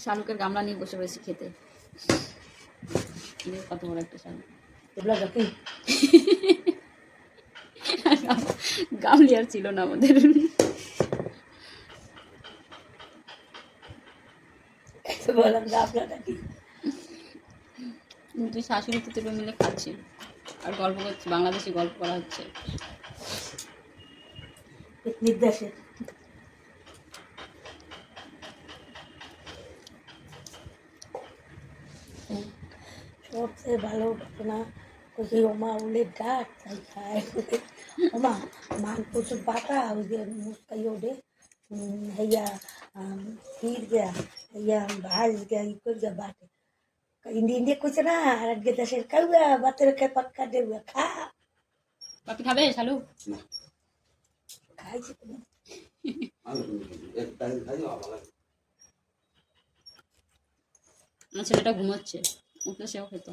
শালুকের গামলা নিয়ে বসে রয়েছি খেতে। কত বড় একটা শালুক। গামলি আর ছিল না আমাদের। তুই শাশুড়ি তুই মিলে খাচ্ছি আর গল্প করছি, বাংলাদেশি গল্প করা হচ্ছে। নির্দেশের সবচেয়ে ভালো ঘটনা ওই ওমা উলের ডাক তাই খায়। ওমা মান প্রচুর বাটা ওই যে মুস্কাই ওঠে হইয়া ক্ষীর গিয়া হইয়া ভাজ গিয়া ই করে গিয়া বাটে ইন্ডি ইন্ডিয়া কইছে না আর আজকে দেশের কাউয়া বাতের খায় পাক্কা দেবে খা পাপি খাবে শালু? খাইছে তুমি আমার ছেলেটা ঘুমাচ্ছে, উঠলে সেও খেত।